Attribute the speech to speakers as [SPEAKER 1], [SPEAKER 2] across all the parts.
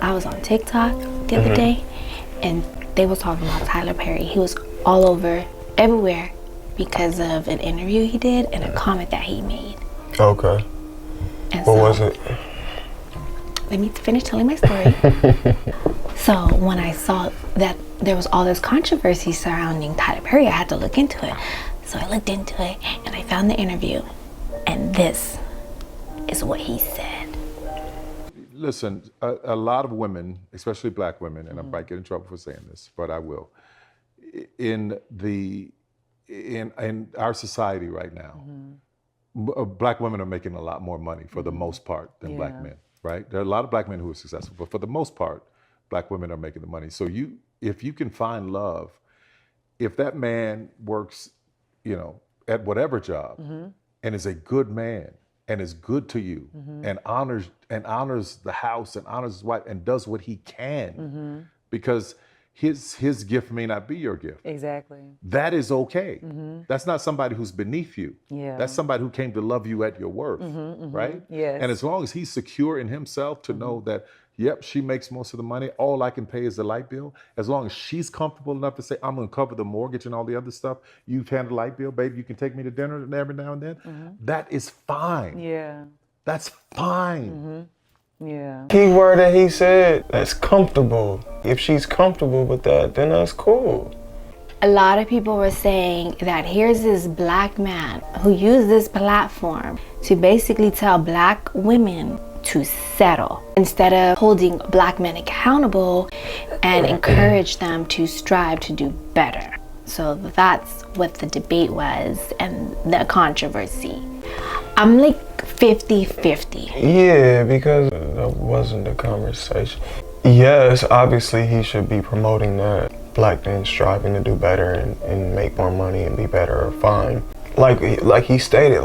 [SPEAKER 1] I was on TikTok the other day, and they was talking about Tyler Perry. He was all over, everywhere, because of an interview he did and a comment that he made.
[SPEAKER 2] Okay.
[SPEAKER 1] And
[SPEAKER 2] What was it?
[SPEAKER 1] Let me finish telling my story. So when I saw that there was all this controversy surrounding Tyler Perry, I had to look into it. So I looked into it and I found the interview, and this is what he said.
[SPEAKER 3] Listen, a lot of women, especially black women, and I might get in trouble for saying this, but I will. In our society right now, black women are making a lot more money for the most part than black men, right? There are a lot of black men who are successful, but for the most part, black women are making the money. So if you can find love, if that man works, at whatever job, and is a good man, and is good to you, and honors the house, and honors his wife, and does what he can, because his gift may not be your gift.
[SPEAKER 4] Exactly.
[SPEAKER 3] That is okay. That's not somebody who's beneath you.
[SPEAKER 4] Yeah.
[SPEAKER 3] That's somebody who came to love you at your worth, right?
[SPEAKER 4] Yes.
[SPEAKER 3] And as long as he's secure in himself to know that, yep, she makes most of the money, all I can pay is the light bill, as long as she's comfortable enough to say, I'm gonna cover the mortgage and all the other stuff, you've handled the light bill, baby, you can take me to dinner every now and then, that is fine.
[SPEAKER 4] Yeah.
[SPEAKER 3] That's fine.
[SPEAKER 4] Yeah.
[SPEAKER 2] Key word that he said, that's comfortable. If she's comfortable with that, then that's cool.
[SPEAKER 1] A lot of people were saying that here's this black man who used this platform to basically tell black women to settle instead of holding black men accountable and encourage them to strive to do better. So that's what the debate was and the controversy. I'm like 50-50.
[SPEAKER 2] Yeah, because that wasn't the conversation. Yes, obviously he should be promoting that. Black men striving to do better and make more money and be better, fine. Like he stated,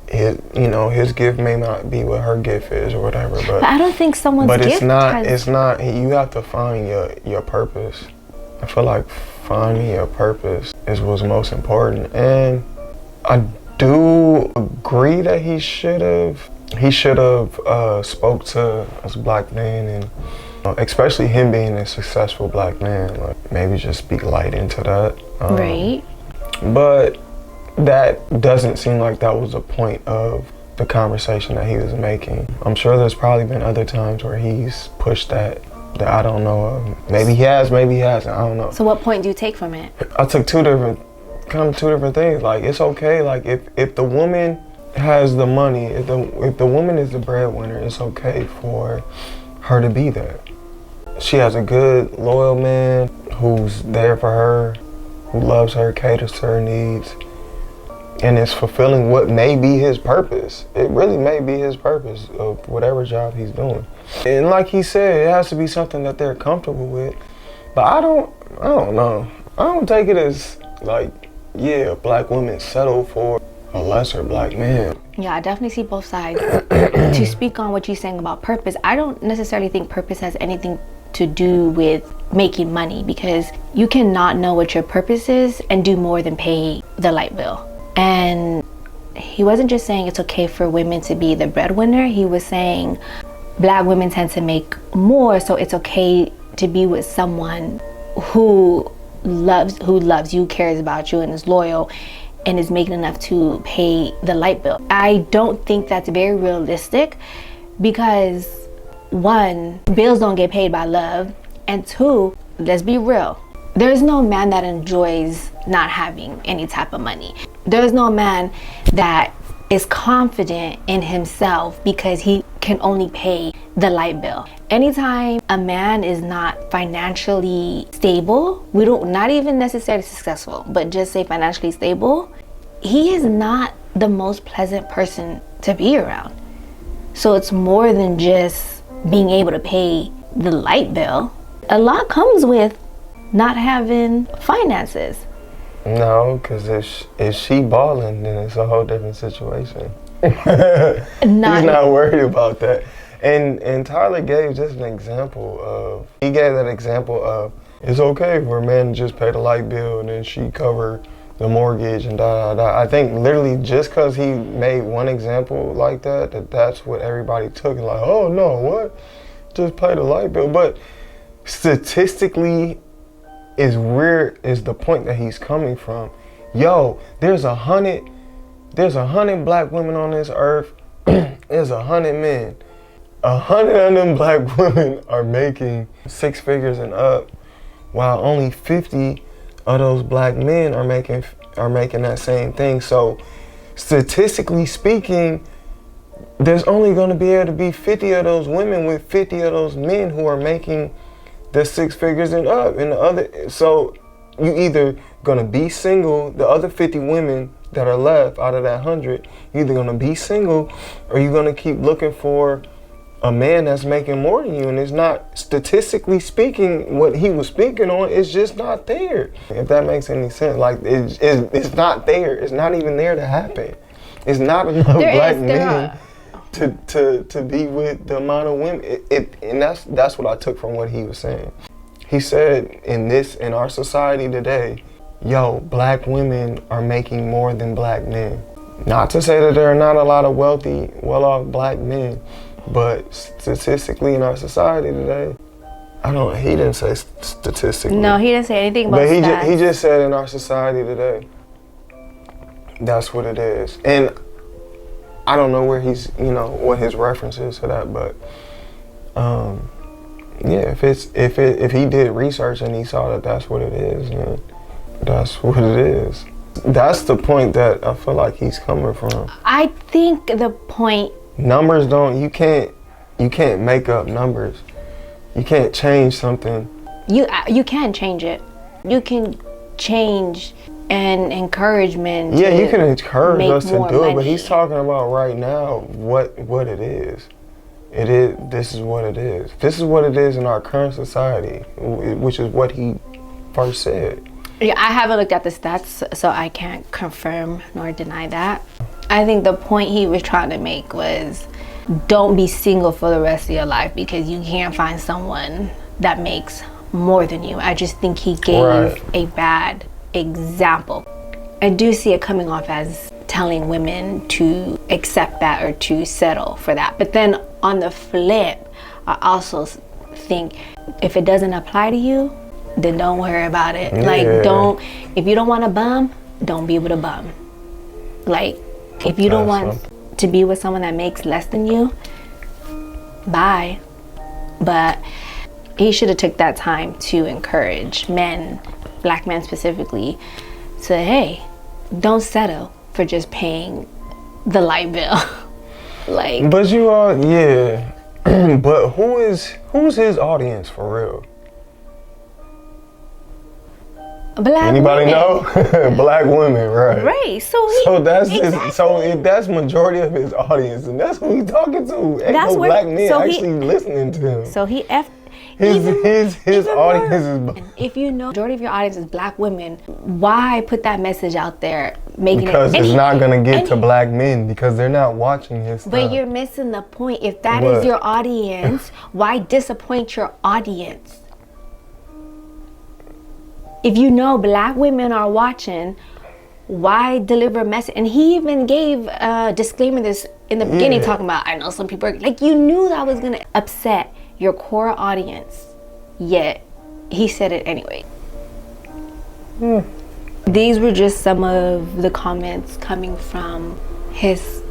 [SPEAKER 2] his gift may not be what her gift is or whatever, but
[SPEAKER 1] I don't think someone's gift
[SPEAKER 2] it's not, you have to find your purpose. I feel like finding your purpose is what's most important. And I do agree that he should have spoke to us black men, and especially him being a successful black man, like maybe just speak light into that.
[SPEAKER 1] Right.
[SPEAKER 2] But that doesn't seem like that was the point of the conversation that he was making. I'm sure there's probably been other times where he's pushed that I don't know of. Maybe he has, maybe he hasn't, I don't know.
[SPEAKER 1] So what point do you take from it?
[SPEAKER 2] I took two different things. Like, it's okay, like if the woman has the money, if the woman is the breadwinner, it's okay for her to be there. She has a good, loyal man who's there for her, who loves her, caters to her needs, and is fulfilling what may be his purpose. It really may be his purpose of whatever job he's doing. And like he said, it has to be something that they're comfortable with. But I don't know. I don't take it as like, yeah, black women settle for a lesser black man.
[SPEAKER 1] Yeah, I definitely see both sides. To speak on what you're saying about purpose, I don't necessarily think purpose has anything to do with making money, because you cannot know what your purpose is and do more than pay the light bill. And he wasn't just saying it's okay for women to be the breadwinner. He was saying black women tend to make more, so it's okay to be with someone who loves you, cares about you, and is loyal, and is making enough to pay the light bill. I don't think that's very realistic, because one, bills don't get paid by love, and two, let's be real, there's no man that enjoys not having any type of money. There's no man that is confident in himself because he can only pay the light bill. Anytime a man is not financially stable, not even necessarily successful, but just say financially stable, he is not the most pleasant person to be around. So it's more than just being able to pay the light bill. A lot comes with not having finances.
[SPEAKER 2] No, because if she balling, then it's a whole different situation. He's not worried about that. And Tyler gave just an example of, it's okay for a man to just pay the light bill and then she cover the mortgage and da da da. I think literally just because he made one example like that, that's what everybody took and like, oh no, what? just pay the light bill. But statistically, is where is the point that he's coming from. Yo, there's 100 black women on this earth. There's 100 men. 100 of them black women are making 6 figures and up, while only 50 of those black men are making that same thing. So statistically speaking, there's only going to be able to be 50 of those women with 50 of those men who are making the 6 figures and up. And the other, so you either going to be single, the other 50 women that are left out of that 100, you're either going to be single or you're going to keep looking for a man that's making more than you. And it's not, statistically speaking, what he was speaking on is just not there. If that makes any sense. Like, it's not there. It's not even there to happen. It's not enough black men to be with the amount of women. And that's what I took from what he was saying. He said in our society today, yo, black women are making more than black men. Not to say that there are not a lot of wealthy, well-off black men, but statistically in our society today, he didn't say statistically.
[SPEAKER 1] No, he didn't say anything about
[SPEAKER 2] stats.
[SPEAKER 1] But
[SPEAKER 2] he just said in our society today, that's what it is. And I don't know where he's, what his reference is to that, but yeah, if he did research and he saw that that's what it is, then that's what it is. That's the point that I feel like he's coming from.
[SPEAKER 1] I think the point,
[SPEAKER 2] numbers you can't make up numbers. You can't change something.
[SPEAKER 1] You can change it. You can change and encouragement.
[SPEAKER 2] Yeah, you can encourage us to do it, but
[SPEAKER 1] money.
[SPEAKER 2] he's talking about right now what it is. This is what it is. This is what it is in our current society, which is what he first said.
[SPEAKER 1] Yeah, I haven't looked at the stats, so I can't confirm nor deny that. I think the point he was trying to make was, don't be single for the rest of your life because you can't find someone that makes more than you. I just think he gave a bad example. I do see it coming off as telling women to accept that or to settle for that. But then on the flip, I also think if it doesn't apply to you, then don't worry about it.
[SPEAKER 2] Yeah.
[SPEAKER 1] Like, if you don't want to bum, don't be with a bum. Like, if you don't want to be with someone that makes less than you, bye. But he should have took that time to encourage men, black men specifically, to, hey, don't settle for just paying the light bill. Like,
[SPEAKER 2] but you are, yeah. But who's his audience for real?
[SPEAKER 1] Black
[SPEAKER 2] Anybody
[SPEAKER 1] women.
[SPEAKER 2] know? Black women, right?
[SPEAKER 1] Right.
[SPEAKER 2] So that's if that's majority of his audience, and that's who he's talking to. Ain't
[SPEAKER 1] That's
[SPEAKER 2] no
[SPEAKER 1] where-
[SPEAKER 2] black men
[SPEAKER 1] so he-
[SPEAKER 2] actually listening to him.
[SPEAKER 1] So he effed.
[SPEAKER 2] His audience is
[SPEAKER 1] If you know majority of your audience is black women, why put that message out there, making
[SPEAKER 2] because
[SPEAKER 1] it?
[SPEAKER 2] it's not gonna get to black men because they're not watching his stuff.
[SPEAKER 1] But you're missing the point. If that
[SPEAKER 2] What?
[SPEAKER 1] is your audience, why disappoint your audience? If you know black women are watching, why deliver a message? And he even gave a disclaimer this in the beginning, talking about, I know some people are, like, you knew that was gonna upset your core audience, yet he said it anyway. These were just some of the comments coming from his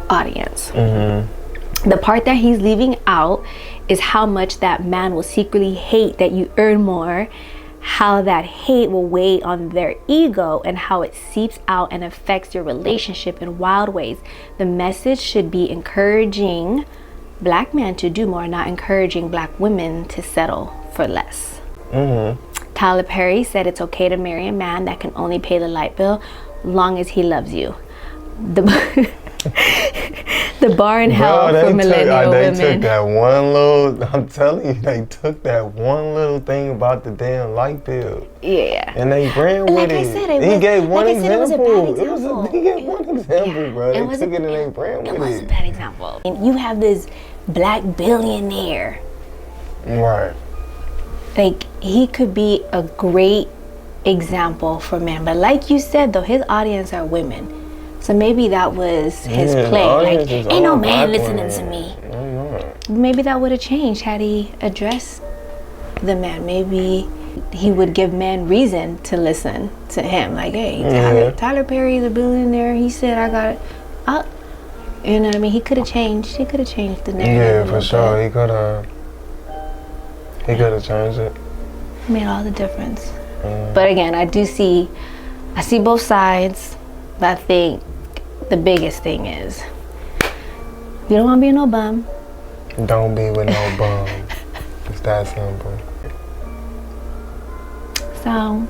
[SPEAKER 1] audience. The part that he's leaving out is how much that man will secretly hate that you earn more, how that hate will weigh on their ego, and how it seeps out and affects your relationship in wild ways. The message should be encouraging black men to do more, not encouraging black women to settle for less. Tyler Perry said it's okay to marry a man that can only pay the light bill long as he loves you. The bar in hell for millennial women.
[SPEAKER 2] They took that one little, I'm telling you, they took that one little thing about the damn light bill.
[SPEAKER 1] Yeah.
[SPEAKER 2] And they ran with
[SPEAKER 1] Like
[SPEAKER 2] it.
[SPEAKER 1] I said,
[SPEAKER 2] He gave one
[SPEAKER 1] it was a
[SPEAKER 2] example.
[SPEAKER 1] bad example.
[SPEAKER 2] He gave one example, bro. They
[SPEAKER 1] was
[SPEAKER 2] took
[SPEAKER 1] a-
[SPEAKER 2] it and they ran
[SPEAKER 1] It
[SPEAKER 2] with
[SPEAKER 1] was a
[SPEAKER 2] it.
[SPEAKER 1] bad example. And you have this black billionaire.
[SPEAKER 2] Right.
[SPEAKER 1] Like, he could be a great example for men. But like you said, though, his audience are women. So maybe that was his play. Like, ain't no man listening to me. maybe that would have changed had he addressed the man. Maybe he would give men reason to listen to him. Like, hey, Tyler Perry's a billionaire. He said, I got it up. You know what I mean? He could have changed. He could have changed the narrative.
[SPEAKER 2] Yeah, for sure. He could have. He could have changed it.
[SPEAKER 1] Made all the difference. But again, I see both sides. But I think the biggest thing is, you don't want to be no bum.
[SPEAKER 2] Don't be with no bum. It's that simple.
[SPEAKER 1] So,